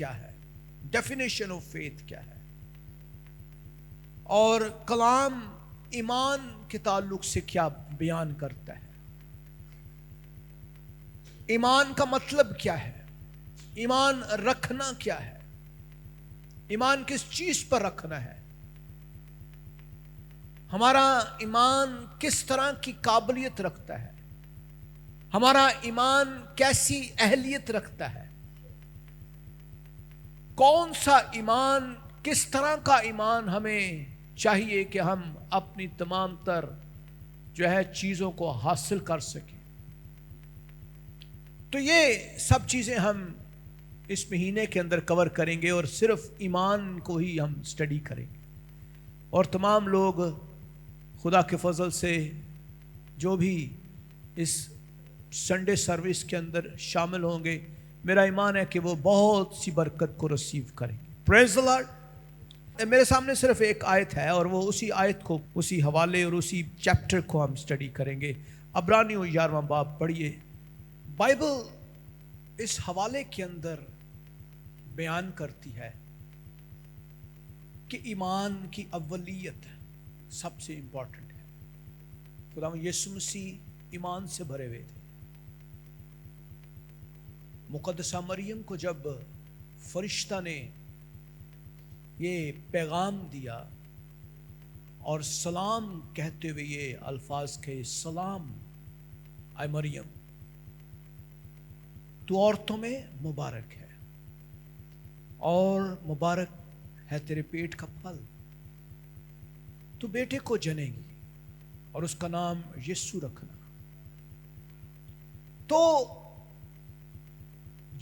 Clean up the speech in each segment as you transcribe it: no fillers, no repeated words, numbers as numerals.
کیا ہے، definition of faith کیا ہے، اور کلام ایمان کے تعلق سے کیا بیان کرتا ہے، ایمان کا مطلب کیا ہے، ایمان رکھنا کیا ہے، ایمان کس چیز پر رکھنا ہے، ہمارا ایمان کس طرح کی قابلیت رکھتا ہے، ہمارا ایمان کیسی اہلیت رکھتا ہے، کون سا ایمان، کس طرح کا ایمان ہمیں چاہیے کہ ہم اپنی تمام تر جو ہے چیزوں کو حاصل کر سکیں۔ تو یہ سب چیزیں ہم اس مہینے کے اندر کور کریں گے، اور صرف ایمان کو ہی ہم سٹڈی کریں گے، اور تمام لوگ خدا کے فضل سے جو بھی اس سنڈے سروس کے اندر شامل ہوں گے، میرا ایمان ہے کہ وہ بہت سی برکت کو ریسیو کریں گے۔ پریز دی لارڈ۔ میرے سامنے صرف ایک آیت ہے، اور وہ اسی آیت کو، اسی حوالے اور اسی چیپٹر کو ہم سٹڈی کریں گے۔ عبرانیوں 11واں باب پڑھیے۔ بائبل اس حوالے کے اندر بیان کرتی ہے کہ ایمان کی اولیت سب سے امپورٹنٹ ہے۔ خداوند یسوع مسیح ایمان سے بھرے ہوئے تھے۔ مقدسہ مریم کو جب فرشتہ نے یہ پیغام دیا اور سلام کہتے ہوئے یہ الفاظ کہے، سلام اے مریم، تو عورتوں میں مبارک ہے، اور مبارک ہے تیرے پیٹ کا پھل، تو بیٹے کو جنے گی اور اس کا نام یسوع رکھنا۔ تو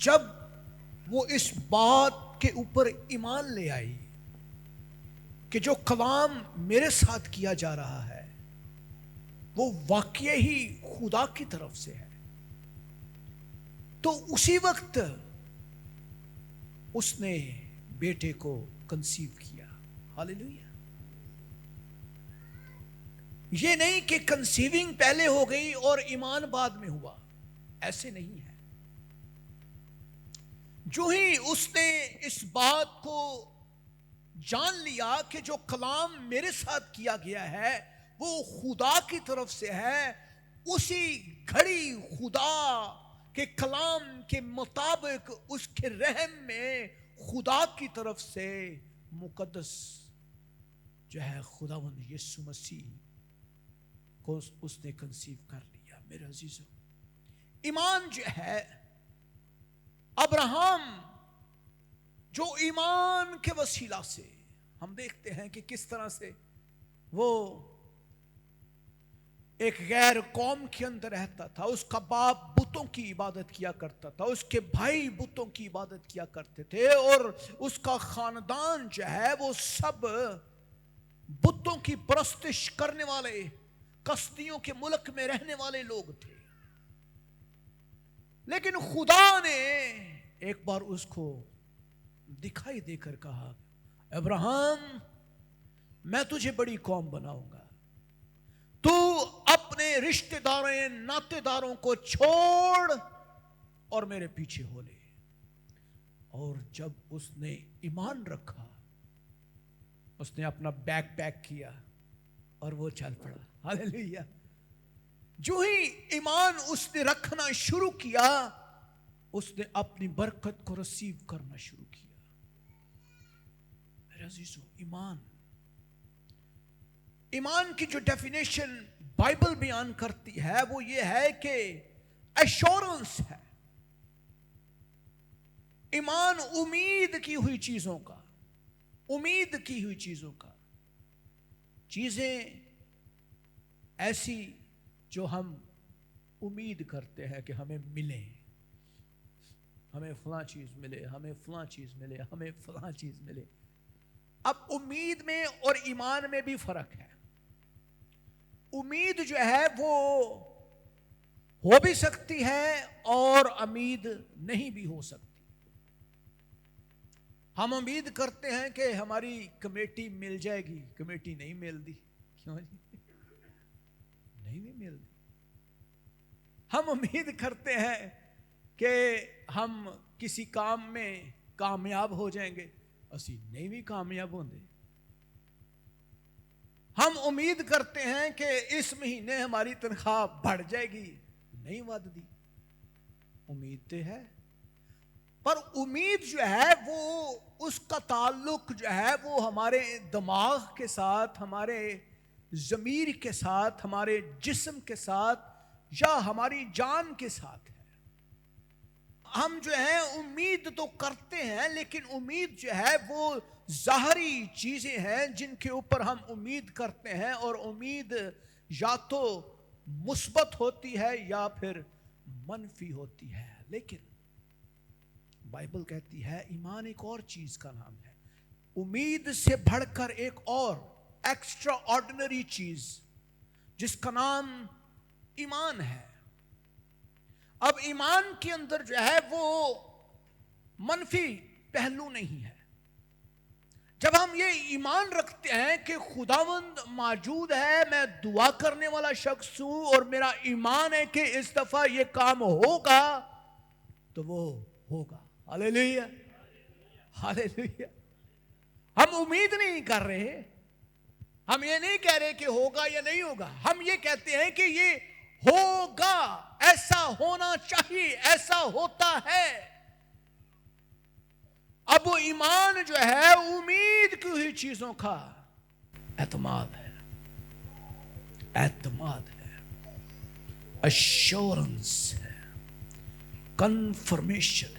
جب وہ اس بات کے اوپر ایمان لے آئی کہ جو کلام میرے ساتھ کیا جا رہا ہے وہ واقعی ہی خدا کی طرف سے ہے، تو اسی وقت اس نے بیٹے کو کنسیو کیا۔ ہاللیلویا۔ یہ نہیں کہ کنسیونگ پہلے ہو گئی اور ایمان بعد میں ہوا، ایسے نہیں ہے۔ جو ہی اس نے اس بات کو جان لیا کہ جو کلام میرے ساتھ کیا گیا ہے وہ خدا کی طرف سے ہے، اسی گھڑی خدا کے کلام کے مطابق اس کے رحم میں خدا کی طرف سے مقدس جو ہے خداوند یسوع مسیح کو اس نے کنسیو کر لیا۔ میرے عزیزو، ایمان جو ہے، ابراہم جو ایمان کے وسیلہ سے ہم دیکھتے ہیں کہ کس طرح سے وہ ایک غیر قوم کے اندر رہتا تھا، اس کا باپ بتوں کی عبادت کیا کرتا تھا، اس کے بھائی بتوں کی عبادت کیا کرتے تھے، اور اس کا خاندان جو ہے وہ سب بتوں کی پرستش کرنے والے، کسدیوں کے ملک میں رہنے والے لوگ تھے۔ لیکن خدا نے ایک بار اس کو دکھائی دے کر کہا، ابراہم، میں تجھے بڑی قوم بناؤں گا، تو اپنے رشتہ داروں ناتے داروں کو چھوڑ اور میرے پیچھے ہو لے۔ اور جب اس نے ایمان رکھا، اس نے اپنا بیگ پیک کیا اور وہ چل پڑا۔ ہاللیلویا۔ جو ہی ایمان اس نے رکھنا شروع کیا، اس نے اپنی برکت کو ریسیو کرنا شروع کیا۔ میرے عزیزو، ایمان کی جو ڈیفینیشن بائبل بیان کرتی ہے وہ یہ ہے کہ ایشورنس ہے۔ ایمان امید کی ہوئی چیزوں کا، امید کی ہوئی چیزوں کا، چیزیں ایسی جو ہم امید کرتے ہیں کہ ہمیں ملیں، ہمیں فلاں چیز ملے، ہمیں فلاں چیز ملے، ہمیں فلاں چیز ملے۔ اب امید میں اور ایمان میں بھی فرق ہے۔ امید جو ہے وہ ہو بھی سکتی ہے اور امید نہیں بھی ہو سکتی۔ ہم امید کرتے ہیں کہ ہماری کمیٹی مل جائے گی، کمیٹی نہیں ملتی۔ کیوں جی؟ نہیں بھی ملتی۔ ہم امید کرتے ہیں کہ ہم کسی کام میں کامیاب ہو جائیں گے، اسی نہیں بھی کامیاب ہوں گے۔ ہم امید کرتے ہیں کہ اس مہینے ہماری تنخواہ بڑھ جائے گی، نہیں ودتی، امید تو ہے، پر امید جو ہے وہ اس کا تعلق جو ہے وہ ہمارے دماغ کے ساتھ، ہمارے ضمیر کے ساتھ، ہمارے جسم کے ساتھ یا ہماری جان کے ساتھ ہے۔ ہم جو ہے امید تو کرتے ہیں، لیکن امید جو ہے وہ ظاہری چیزیں ہیں جن کے اوپر ہم امید کرتے ہیں، اور امید یا تو مثبت ہوتی ہے یا پھر منفی ہوتی ہے۔ لیکن بائبل کہتی ہے ایمان ایک اور چیز کا نام ہے، امید سے بڑھ کر ایک اور ایکسٹرا آرڈنری چیز جس کا نام ایمان ہے۔ اب ایمان کے اندر جو ہے وہ منفی پہلو نہیں ہے۔ جب ہم یہ ایمان رکھتے ہیں کہ خداوند موجود ہے، میں دعا کرنے والا شخص ہوں اور میرا ایمان ہے کہ اس دفعہ یہ کام ہوگا، تو وہ ہوگا۔ ہاللیلویا، ہاللیلویا۔ ہم امید نہیں کر رہے، ہم یہ نہیں کہہ رہے کہ ہوگا یا نہیں ہوگا، ہم یہ کہتے ہیں کہ یہ ہوگا، ایسا ہونا چاہیے، ایسا ہوتا ہے۔ اب وہ ایمان جو ہے امید کی ہوئی چیزوں کا اعتماد ہے، اعتماد ہے، ایشورنس ہے، کنفرمیشن ہے۔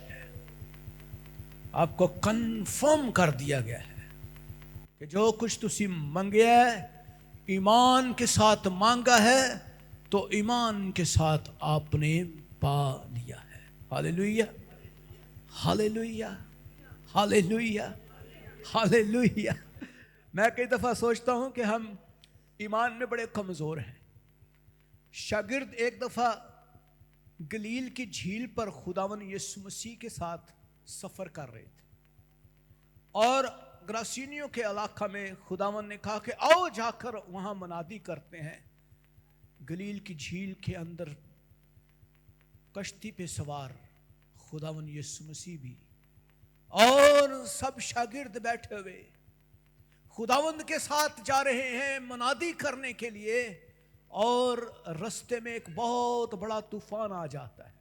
آپ کو کنفرم کر دیا گیا ہے کہ جو کچھ تسی منگیا ہے، ایمان کے ساتھ مانگا ہے، تو ایمان کے ساتھ آپ نے پا لیا ہے۔ ہاللیلویا، ہاللیلویا، ہاللیلویا، ہاللیلویا۔ میں کئی دفعہ سوچتا ہوں کہ ہم ایمان میں بڑے کمزور ہیں۔ شاگرد ایک دفعہ گلیل کی جھیل پر خداوند یسوع مسیح کے ساتھ سفر کر رہے تھے، اور گراسینیوں کے علاقہ میں خداوند نے کہا کہ آؤ جا کر وہاں منادی کرتے ہیں۔ گلیل کی جھیل کے اندر کشتی پہ سوار خداوند یسوع مسیح بھی اور سب شاگرد بیٹھے ہوئے خداوند کے ساتھ جا رہے ہیں منادی کرنے کے لیے، اور رستے میں ایک بہت بڑا طوفان آ جاتا ہے۔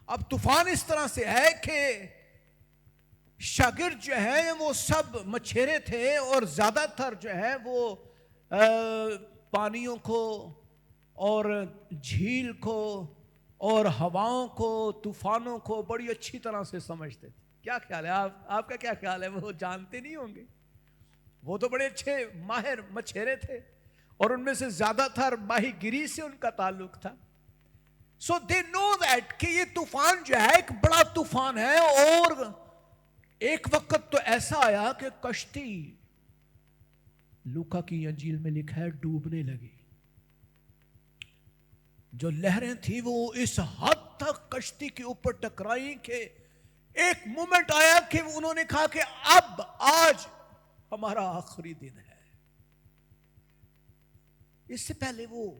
اب طوفان اس طرح سے ہے کہ شاگرد جو ہیں وہ سب مچھیرے تھے، اور زیادہ تر جو ہے وہ پانیوں کو اور جھیل کو اور ہواؤں کو، طوفانوں کو بڑی اچھی طرح سے سمجھتے تھے۔ کیا خیال ہے آپ کا کیا خیال ہے؟ وہ جانتے نہیں ہوں گے، وہ تو بڑے اچھے ماہر مچھیرے تھے، اور ان میں سے زیادہ تر ماہی گیری سے ان کا تعلق تھا۔ سو دے نو دیٹ کہ یہ طوفان جو ہے ایک بڑا طوفان ہے، اور ایک وقت تو ایسا آیا کہ کشتی، لوکا کی انجیل میں لکھا ہے، ڈوبنے لگی۔ جو لہریں تھیں وہ اس حد تک کشتی کے اوپر ٹکرائی کہ ایک مومنٹ آیا کہ انہوں نے کہا کہ اب آج ہمارا آخری دن ہے۔ اس سے پہلے وہ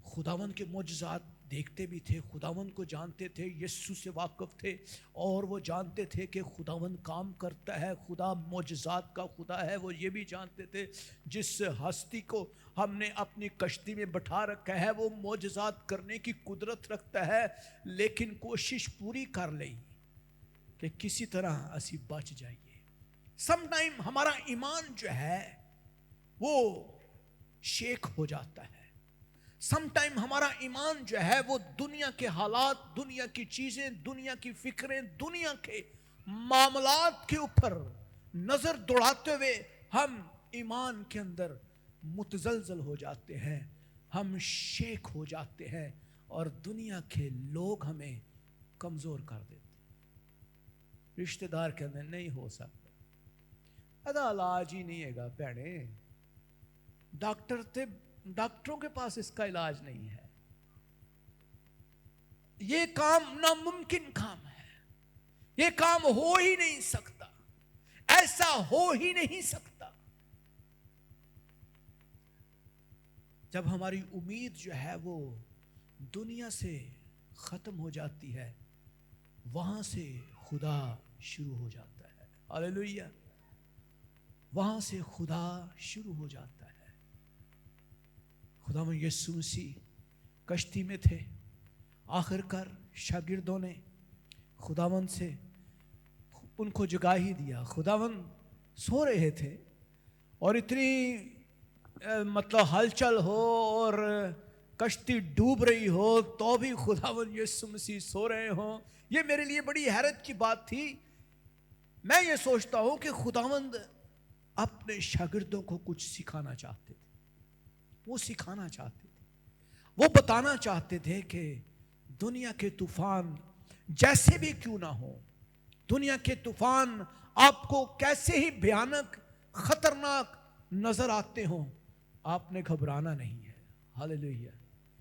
خداوند کے معجزات دیکھتے بھی تھے، خداوند کو جانتے تھے، یسوع سے واقف تھے، اور وہ جانتے تھے کہ خداوند کام کرتا ہے، خدا معجزات کا خدا ہے۔ وہ یہ بھی جانتے تھے جس ہستی کو ہم نے اپنی کشتی میں بٹھا رکھا ہے وہ معجزات کرنے کی قدرت رکھتا ہے، لیکن کوشش پوری کر لیں کہ کسی طرح اسی بچ جائیے۔ سم ٹائم ہمارا ایمان جو ہے وہ شیک ہو جاتا ہے، سم ٹائم ہمارا ایمان جو ہے وہ دنیا کے حالات، دنیا کی چیزیں، دنیا کی فکریں، دنیا کے معاملات کے اوپر نظر دوڑاتے ہوئے ہم ایمان کے اندر متزلزل ہو جاتے ہیں، ہم شیک ہو جاتے ہیں، اور دنیا کے لوگ ہمیں کمزور کر دیتے ہیں۔ رشتہ دار کے اندر نہیں ہو سکتا، ادا علاج ہی نہیں ہے گا بھیڑے، ڈاکٹروں کے پاس اس کا علاج نہیں ہے، یہ کام ناممکن کام ہے، یہ کام ہو ہی نہیں سکتا، ایسا ہو ہی نہیں سکتا۔ جب ہماری امید جو ہے وہ دنیا سے ختم ہو جاتی ہے، وہاں سے خدا شروع ہو جاتا ہے. ہاللیلویہ. وہاں سے خدا شروع ہو جاتا ہے. خداوند یسوع مسیح کشتی میں تھے. آخر کار شاگردوں نے خداوند سے ان کو جگا ہی دیا. خداوند سو رہے تھے اور اتنی مطلب ہلچل ہو اور کشتی ڈوب رہی ہو تو بھی خداوند یسوع مسیح سو رہے ہوں. یہ میرے لیے بڑی حیرت کی بات تھی. میں یہ سوچتا ہوں کہ خداوند اپنے شاگردوں کو کچھ سکھانا چاہتے تھے. وہ سکھانا چاہتے تھے. وہ بتانا چاہتے تھے کہ دنیا کے طوفان جیسے بھی کیوں نہ ہو, دنیا کے طوفان آپ کو کیسے ہی بھیانک خطرناک نظر آتے ہوں, آپ نے گھبرانا نہیں ہے. ہاللیلویہ.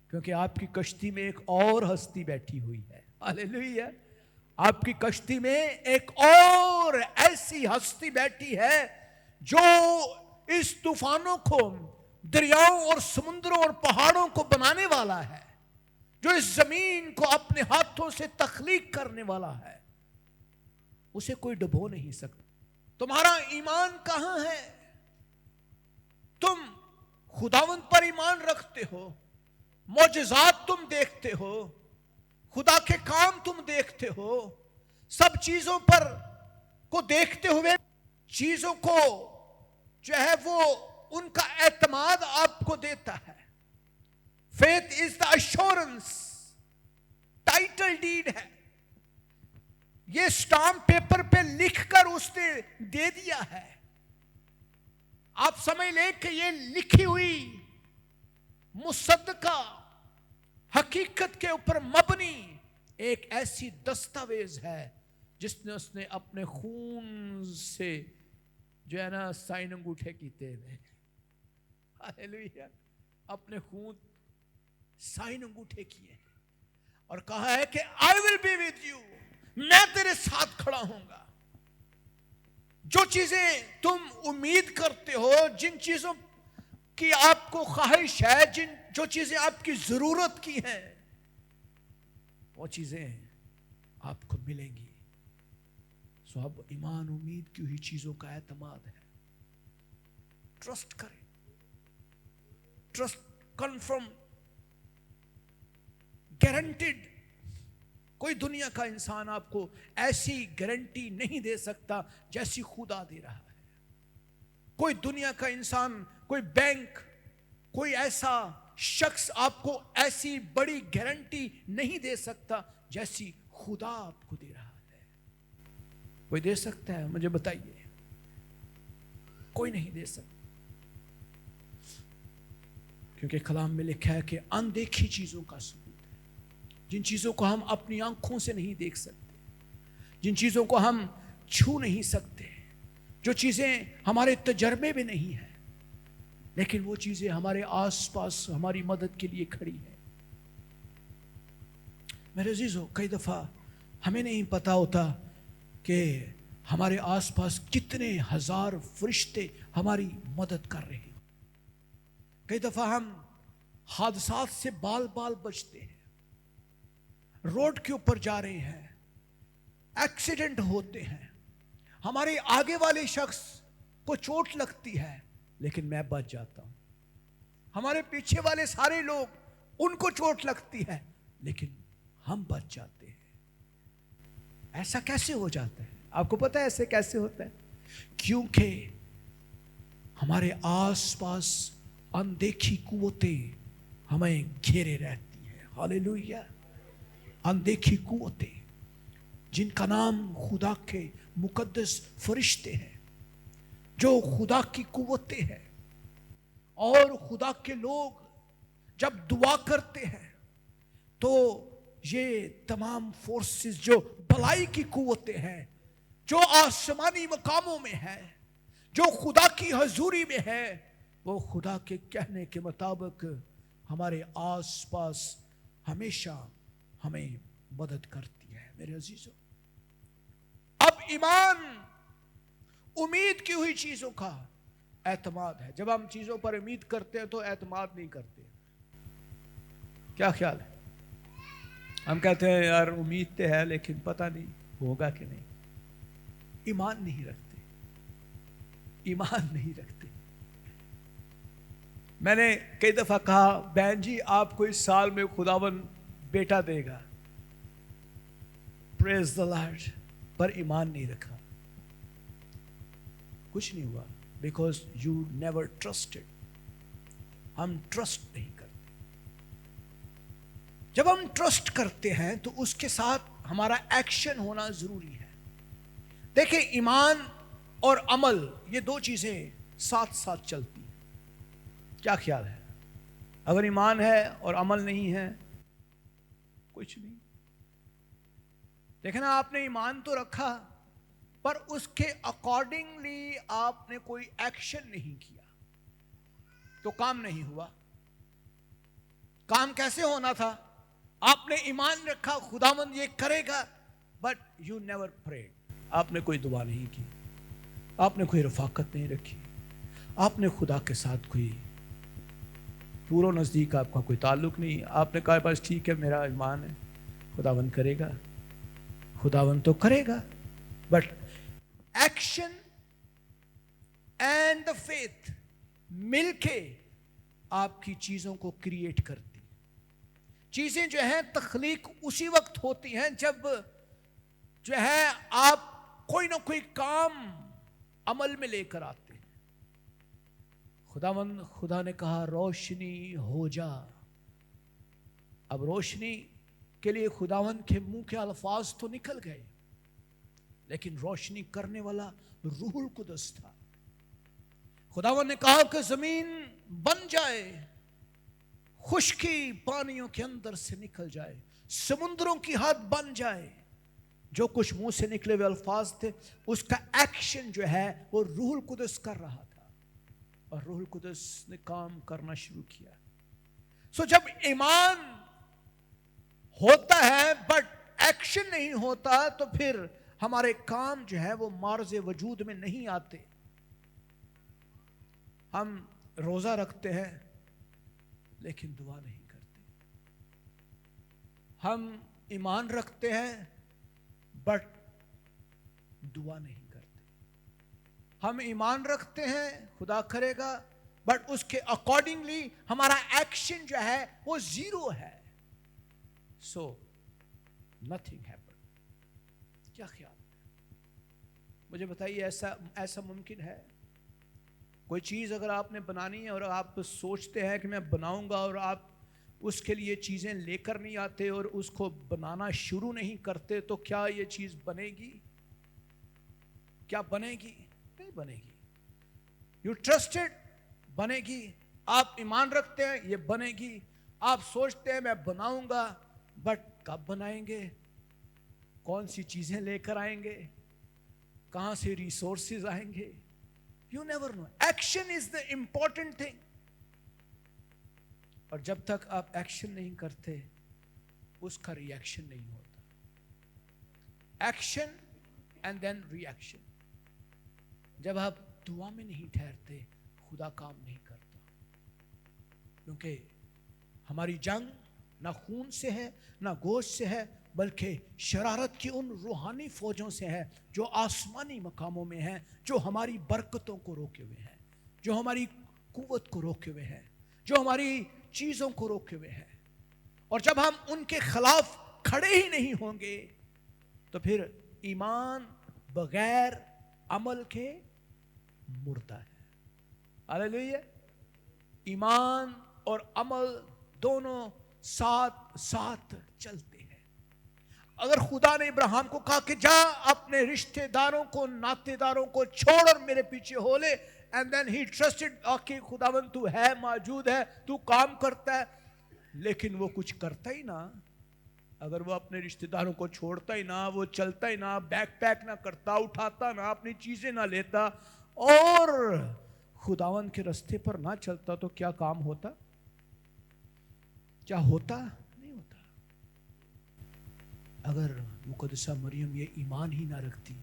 کیونکہ آپ کی کشتی میں ایک اور ہستی بیٹھی ہوئی ہے. ہاللیلویہ. آپ کی کشتی میں ایک اور ایسی ہستی بیٹھی ہے جو اس طوفانوں کو, دریاؤں اور سمندروں اور پہاڑوں کو بنانے والا ہے, جو اس زمین کو اپنے ہاتھوں سے تخلیق کرنے والا ہے. اسے کوئی ڈبو نہیں سکتا. تمہارا ایمان کہاں ہے؟ تم خداوند پر ایمان رکھتے ہو, معجزات تم دیکھتے ہو, خدا کے کام تم دیکھتے ہو, سب چیزوں پر کو دیکھتے ہوئے چیزوں کو جو ہے وہ ان کا اعتماد آپ کو دیتا ہے. Faith is the assurance. Title deed ہے. یہ سٹامپ پیپر پہ لکھ کر اس نے دے دیا ہے. آپ سمجھ لیں کہ یہ لکھی ہوئی مصدقہ حقیقت کے اوپر مبنی ایک ایسی دستاویز ہے جس نے اس نے اپنے خون سے جو ہے نا سائن انگوٹھے کیتے ہیں. ہاللیلویہ. اپنے خون سائن انگوٹھے کیے اور کہا ہے کہ I will be with you. میں تیرے ساتھ کھڑا ہوں گا. جو چیزیں تم امید کرتے ہو, جن چیزوں کی آپ کو خواہش ہے, جو چیزیں آپ کی ضرورت کی ہیں, وہ چیزیں آپ کو ملیں گی. سو اب ایمان امید کی ہوئی چیزوں کا اعتماد ہے. ٹرسٹ کریں. Trust confirm guaranteed. کوئی دنیا کا انسان آپ کو ایسی گارنٹی نہیں دے سکتا جیسی خدا دے رہا ہے. کوئی دنیا کا انسان, کوئی بینک, کوئی ایسا شخص آپ کو ایسی بڑی گارنٹی نہیں دے سکتا جیسی خدا آپ کو دے رہا ہے. کوئی دے سکتا ہے؟ مجھے بتائیے. کوئی نہیں دے سکتا. کیونکہ کلام میں لکھا ہے کہ اندیکھی چیزوں کا ثبوت ہے, جن چیزوں کو ہم اپنی آنکھوں سے نہیں دیکھ سکتے, جن چیزوں کو ہم چھو نہیں سکتے, جو چیزیں ہمارے تجربے میں نہیں ہیں, لیکن وہ چیزیں ہمارے آس پاس ہماری مدد کے لیے کھڑی ہیں. میرے عزیزو, کئی دفعہ ہمیں نہیں پتا ہوتا کہ ہمارے آس پاس کتنے ہزار فرشتے ہماری مدد کر رہے ہیں. کئی دفعہ ہم حادثات سے بال بال بچتے ہیں, روڈ کے اوپر جا رہے ہیں, ایکسیڈنٹ ہوتے ہیں, ہمارے آگے والے شخص کو چوٹ لگتی ہے لیکن میں بچ جاتا ہوں. ہمارے پیچھے والے سارے لوگ, ان کو چوٹ لگتی ہے لیکن ہم بچ جاتے ہیں. ایسا کیسے ہو جاتا ہے؟ آپ کو پتا ہے ایسے کیسے ہوتا ہے؟ کیونکہ ہمارے آس پاس اندیکھی قوتیں ہمیں گھیرے رہتی ہیں. ہاللیلویہ. اندیکھی قوتیں جن کا نام خدا کے مقدس فرشتے ہیں, جو خدا کی قوتیں ہیں. اور خدا کے لوگ جب دعا کرتے ہیں تو یہ تمام فورسز جو بھلائی کی قوتیں ہیں, جو آسمانی مقاموں میں ہیں, جو خدا کی حضوری میں ہے, وہ خدا کے کہنے کے مطابق ہمارے آس پاس ہمیشہ ہمیں مدد کرتی ہے. میرے عزیزو, اب ایمان امید کی ہوئی چیزوں کا اعتماد ہے. جب ہم چیزوں پر امید کرتے ہیں تو اعتماد نہیں کرتے. کیا خیال ہے؟ ہم کہتے ہیں یار امید تو ہے لیکن پتہ نہیں ہوگا کہ نہیں. ایمان نہیں رکھتے، ایمان نہیں رکھتے. میں نے کئی دفعہ کہا بہن جی آپ کو اس سال میں خداون بیٹا دے گا، پریز دا لارڈ، پر ایمان نہیں رکھا، کچھ نہیں ہوا. Because you never trusted. ہم ٹرسٹ نہیں کرتے. جب ہم ٹرسٹ کرتے ہیں تو اس کے ساتھ ہمارا ایکشن ہونا ضروری ہے. دیکھیں ایمان اور عمل یہ دو چیزیں ساتھ ساتھ چلتی ہیں. کیا خیال ہے؟ اگر ایمان ہے اور عمل نہیں ہے کچھ نہیں. دیکھنا آپ نے ایمان تو رکھا پر اس کے اکارڈنگلی آپ نے کوئی ایکشن نہیں کیا تو کام نہیں ہوا. کام کیسے ہونا تھا؟ آپ نے ایمان رکھا خداوند یہ کرے گا، بٹ یو نیور پریڈ. آپ نے کوئی دعا نہیں کی، آپ نے کوئی رفاقت نہیں رکھی، آپ نے خدا کے ساتھ کوئی دور و نزدیک آپ کا کوئی تعلق نہیں. آپ نے کہا بس ٹھیک ہے میرا ایمان ہے خداوند کرے گا. خداوند تو کرے گا، but action and the faith مل کے آپ کی چیزوں کو کریٹ کرتی. چیزیں جو ہیں تخلیق اسی وقت ہوتی ہیں جب جو ہے آپ کوئی نہ کوئی کام عمل میں لے کر آتے ہیں. خدا نے کہا روشنی ہو جا. اب روشنی کے لیے خداوند کے منہ کے الفاظ تو نکل گئے، لیکن روشنی کرنے والا روح القدس تھا. خداوند نے کہا کہ زمین بن جائے، خشکی پانیوں کے اندر سے نکل جائے، سمندروں کی حد بن جائے. جو کچھ منہ سے نکلے ہوئے الفاظ تھے اس کا ایکشن جو ہے وہ روح القدس کر رہا تھا، اور روح القدس نے کام کرنا شروع کیا. سو جب ایمان ہوتا ہے بٹ ایکشن نہیں ہوتا تو پھر ہمارے کام جو ہے وہ معرض وجود میں نہیں آتے. ہم روزہ رکھتے ہیں لیکن دعا نہیں کرتے. ہم ایمان رکھتے ہیں بٹ دعا نہیں کرتے. ہم ایمان رکھتے ہیں خدا کرے گا، بٹ اس کے اکارڈنگلی ہمارا ایکشن جو ہے وہ زیرو ہے. سو نتھنگ ہیپن. کیا خیال ہے؟ مجھے بتائیے ایسا ممکن ہے؟ کوئی چیز اگر آپ نے بنانی ہے اور آپ سوچتے ہیں کہ میں بناؤں گا اور آپ اس کے لیے چیزیں لے کر نہیں آتے اور اس کو بنانا شروع نہیں کرتے تو کیا یہ چیز بنے گی؟ کیا بنے گی؟ نہیں بنے گی. یو ٹرسٹڈ، بنے گی. آپ ایمان رکھتے ہیں یہ بنے گی. آپ سوچتے ہیں میں بناؤں گا، بٹ کب بنائیں گے؟ کون سی چیزیں لے کر آئیں گے؟ کہاں سے ریسورسز آئیں گے؟ You never know. Action is the important thing. اور جب تک آپ ایکشن نہیں کرتے اس کا ری ایکشن نہیں ہوتا. Action and then reaction. جب آپ دعا میں نہیں ٹھہرتے خدا کام نہیں کرتا. کیونکہ ہماری جنگ نہ خون سے ہے نہ گوشت سے ہے، بلکہ شرارت کی ان روحانی فوجوں سے ہے جو آسمانی مقاموں میں ہیں، جو ہماری برکتوں کو روکے ہوئے ہیں، جو ہماری قوت کو روکے ہوئے ہیں، جو ہماری چیزوں کو روکے ہوئے ہیں. اور جب ہم ان کے خلاف کھڑے ہی نہیں ہوں گے تو پھر ایمان بغیر عمل کے مردہ ہے. ہاللیلویا. ایمان اور عمل دونوں ساتھ ساتھ چلتے ہیں. اگر خدا نے ابراہیم کو کہا کہ جا اپنے رشتہ داروں کو، ناطے داروں کو چھوڑ اور میرے پیچھے ہو لے، اینڈ دین ہی ٹرسٹڈ کہ خداوند تو ہے، موجود ہے، تو کام کرتا ہے، لیکن وہ کچھ کرتا ہی نہ. اگر وہ اپنے رشتہ داروں کو چھوڑتا ہی نہ، وہ چلتا ہی نہ، بیک پیک نہ کرتا، اٹھاتا نہ، اپنی چیزیں نہ لیتا اور خداوند کے رستے پر نہ چلتا تو کیا کام ہوتا؟ کیا ہوتا؟ نہیں ہوتا. اگر مقدسہ مریم یہ ایمان ہی نہ رکھتی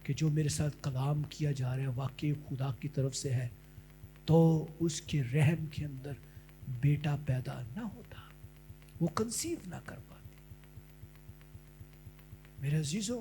کہ جو میرے ساتھ کلام کیا جا رہا ہے واقعی خدا کی طرف سے ہے تو اس کے رحم کے اندر بیٹا پیدا نہ ہوتا، وہ کنسیو نہ کر پاتی. میرے عزیزو،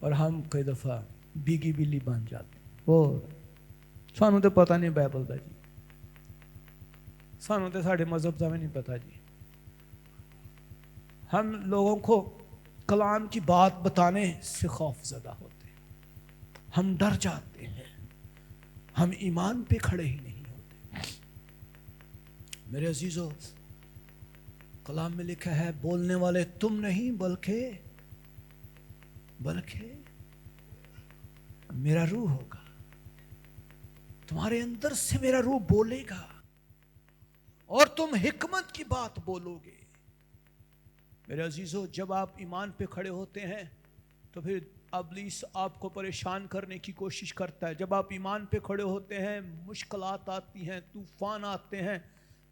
اور ہم کئی دفعہ بیگی بلی بن جاتے وہ سانوں تو پتہ نہیں بائبل دا جی سانوں تو ساڑھے مذہب دا میں نہیں پتا جی ہم لوگوں کو کلام کی بات بتانے سے خوف زدہ ہوتے ہیں ہم ڈر جاتے ہیں ہم ایمان پہ کھڑے ہی نہیں ہوتے میرے عزیزو کلام میں لکھا ہے بولنے والے تم نہیں بلکہ میرا روح ہوگا تمہارے اندر سے میرا روح بولے گا اور تم حکمت کی بات بولو گے میرے عزیزو جب آپ ایمان پہ کھڑے ہوتے ہیں تو پھر ابلیس آپ کو پریشان کرنے کی کوشش کرتا ہے جب آپ ایمان پہ کھڑے ہوتے ہیں مشکلات آتی ہیں طوفان آتے ہیں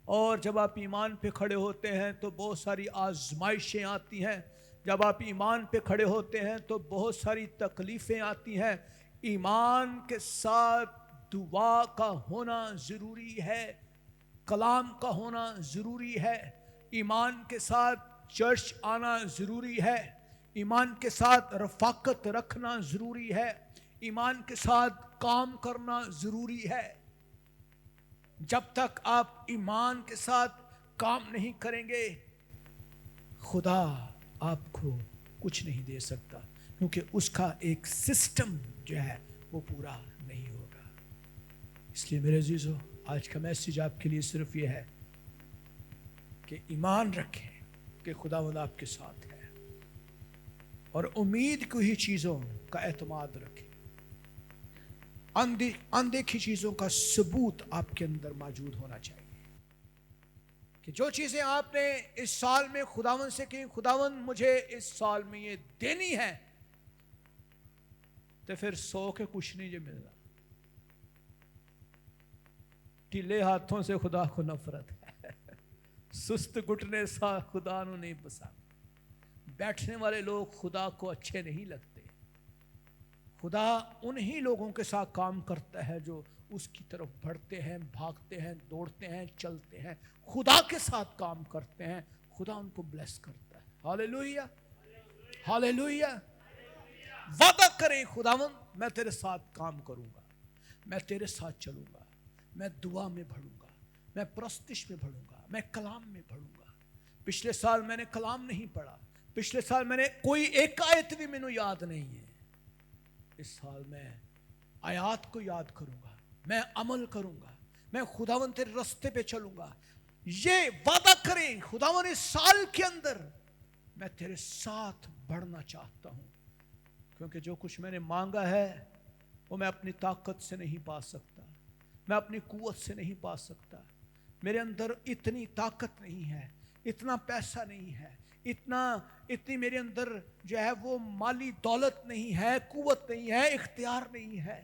اور جب آپ ایمان پہ کھڑے ہوتے ہیں تو بہت ساری آزمائشیں آتی ہیں جب آپ ایمان پہ کھڑے ہوتے ہیں تو بہت ساری تکلیفیں آتی ہیں ایمان کے ساتھ دعا کا ہونا ضروری ہے کلام کا ہونا ضروری ہے ایمان کے ساتھ چرچ آنا ضروری ہے ایمان کے ساتھ رفاقت رکھنا ضروری ہے ایمان کے ساتھ کام کرنا ضروری ہے جب تک آپ ایمان کے ساتھ کام نہیں کریں گے خدا آپ کو کچھ نہیں دے سکتا کیونکہ اس کا ایک سسٹم جو ہے وہ پورا نہیں ہوگا اس لیے میرے عزیزو آج کا میسیج آپ کے لیے صرف یہ ہے کہ ایمان رکھیں کہ خداوند آپ کے ساتھ ہے اور امید کو ہی چیزوں کا اعتماد رکھیں اندیکھی چیزوں کا ثبوت آپ کے اندر موجود ہونا چاہیے کہ جو چیزیں آپ نے اس سال میں خداوند سے کہیں خداوند مجھے اس سال میں یہ دینی ہے تو پھر سو کے کچھ نہیں جو مل رہا ٹھیلے ہاتھوں سے خدا کو نفرت ہے سست گھٹنے سا خدا نو نہیں پسند بیٹھنے والے لوگ خدا کو اچھے نہیں لگتے خدا انہی لوگوں کے ساتھ کام کرتا ہے جو اس کی طرف بڑھتے ہیں بھاگتے ہیں دوڑتے ہیں چلتے ہیں خدا کے ساتھ کام کرتے ہیں خدا ان کو بلیس کرتا ہے ہاللیلویہ ہاللیلویہ وعدہ کریں خداوند میں تیرے ساتھ کام کروں گا میں تیرے ساتھ چلوں گا میں دعا میں بڑھوں گا میں پرستش میں بڑھوں گا میں کلام میں بڑھوں گا پچھلے سال میں نے کلام نہیں پڑھا پچھلے سال میں نے کوئی ایک آیت بھی میں نے یاد نہیں ہے اس سال میں آیات کو یاد کروں گا میں عمل کروں گا میں خداوند تیرے رستے پہ چلوں گا یہ وعدہ کریں خداوند اس سال کے اندر میں تیرے ساتھ بڑھنا چاہتا ہوں کیونکہ جو کچھ میں نے مانگا ہے وہ میں اپنی طاقت سے نہیں پا سکتا میں اپنی قوت سے نہیں پا سکتا میرے اندر اتنی طاقت نہیں ہے اتنا پیسہ نہیں ہے اتنی میرے اندر جو ہے وہ مالی دولت نہیں ہے قوت نہیں ہے اختیار نہیں ہے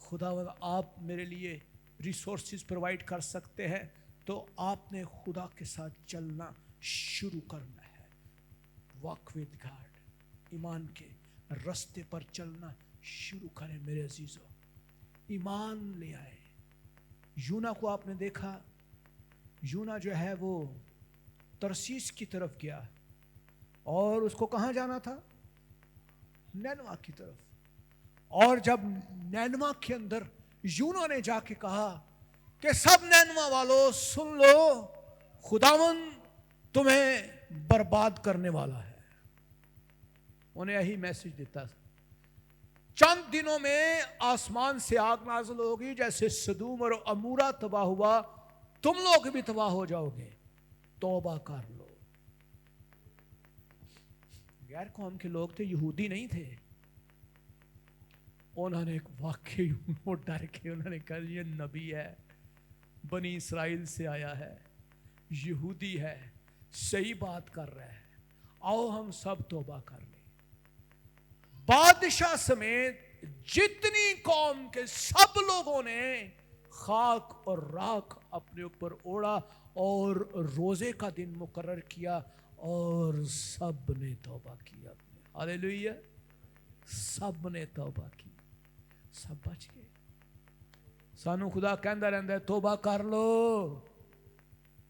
خداوند آپ میرے لیے ریسورسز پرووائڈ کر سکتے ہیں تو آپ نے خدا کے ساتھ چلنا شروع کرنا ہے واک ود گاڈ ایمان کے رستے پر چلنا شروع کریں میرے عزیزو ایمان لے آئے یونا کو آپ نے دیکھا یونا جو ہے وہ ترسیس کی طرف گیا اور اس کو کہاں جانا تھا نینوا کی طرف اور جب نینوا کے اندر یونا نے جا کے کہا کہ سب نینوا والوں سن لو خداوند تمہیں برباد کرنے والا ہے انہیں یہی میسج دیتا چند دنوں میں آسمان سے آگ نازل ہوگی جیسے سدوم اور عمورہ تباہ ہوا تم لوگ بھی تباہ ہو جاؤ گے توبہ کر لو غیر قوم کے لوگ تھے یہودی نہیں تھے انہوں نے ایک واقعی ڈر کے انہوں نے کہا یہ نبی ہے بنی اسرائیل سے آیا ہے یہودی ہے صحیح بات کر رہا ہے آؤ ہم سب توبہ کر لیں بادشاہ سمیت جتنی قوم کے سب لوگوں نے خاک اور راکھ اپنے اوپر اوڑا اور روزے کا دن مقرر کیا اور سب نے توبہ کی اپنے ہاللیلویہ سب نے توبہ کی سب بچ گئے سانو خدا کہندا رہندا ہے توبہ کر لو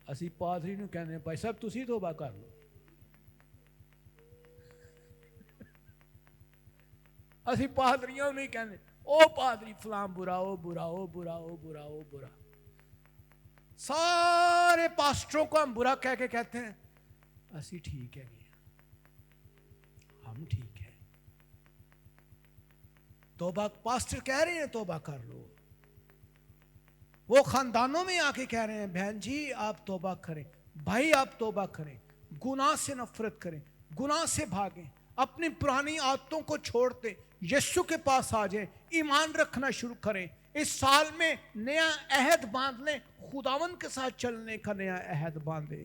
اسی پادری نو کہنے بھائی صاحب تسی توبہ کر لو اسی پادریوں نہیں کہنے او پادری فلاں برا او برا او برا او برا او برا. سارے پاسٹروں کو ہم برا کہہ کے کہتے ہیں اسی ٹھیک ہے گے, ہم ٹھیک ہے. توبہ پاسٹر کہہ رہے ہیں توبہ کر لو, وہ خاندانوں میں آ کے کہہ رہے ہیں بہن جی آپ توبہ کریں, بھائی آپ توبہ کریں, گناہ سے نفرت کریں, گناہ سے بھاگیں, اپنی پرانی عادتوں کو چھوڑ دیں, یسوع کے پاس آ جائیں, ایمان رکھنا شروع کریں. اس سال میں نیا عہد باندھ لیں, خداوند کے ساتھ چلنے کا نیا عہد باندھیں.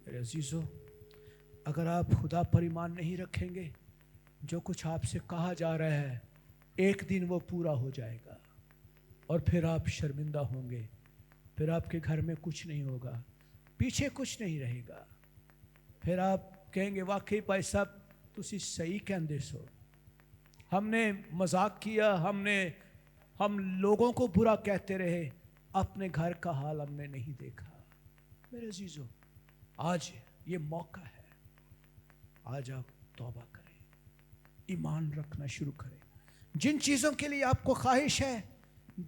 میرے عزیزو, اگر آپ خدا پر ایمان نہیں رکھیں گے, جو کچھ آپ سے کہا جا رہا ہے ایک دن وہ پورا ہو جائے گا اور پھر آپ شرمندہ ہوں گے, پھر آپ کے گھر میں کچھ نہیں ہوگا, پیچھے کچھ نہیں رہے گا. پھر آپ کہیں گے واقعی بھائی صاحب تسی صحیح کہندے سو, ہم نے مذاق کیا, ہم لوگوں کو برا کہتے رہے, اپنے گھر کا حال ہم نے نہیں دیکھا. میرے عزیزو, آج یہ موقع ہے, آج آپ توبہ کریں, ایمان رکھنا شروع کریں. جن چیزوں کے لیے آپ کو خواہش ہے,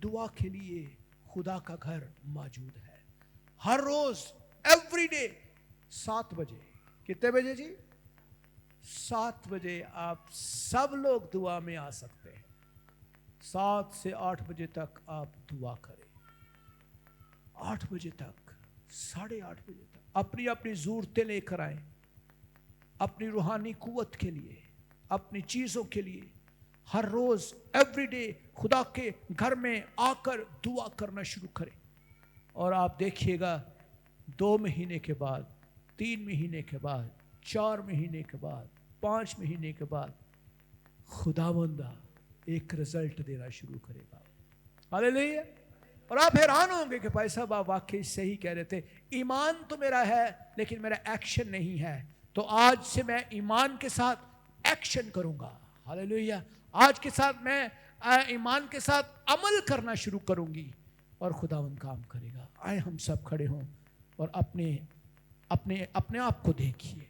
دعا کے لیے خدا کا گھر موجود ہے. ہر روز ایوری ڈے 7 بجے, کتنے بجے جی؟ 7 بجے آپ سب لوگ دعا میں آ سکتے ہیں. 7 سے 8 بجے تک آپ دعا کریں, 8 بجے تک, 8:30 بجے تک اپنی اپنی ضرورتیں لے کر آئیں, اپنی روحانی قوت کے لیے, اپنی چیزوں کے لیے. ہر روز ایوری ڈے خدا کے گھر میں آ کر دعا کرنا شروع کریں, اور آپ دیکھیے گا 2 مہینے کے بعد, 3 مہینے کے بعد, 4 مہینے کے بعد, 5 مہینے کے بعد خداوندہ ایک رزلٹ دینا شروع کرے گا. ہاللیلویا. اور آپ حیران ہوں گے کہ بھائی صاحب آپ واقعی صحیح کہہ رہے تھے, ایمان تو میرا ہے لیکن میرا ایکشن نہیں ہے. تو آج سے میں ایمان کے ساتھ ایکشن کروں گا. ہاللیلویا. آج کے ساتھ میں ایمان کے ساتھ عمل کرنا شروع کروں گی اور خداوند کام کرے گا. آئے ہم سب کھڑے ہوں اور اپنے آپ کو دیکھیے.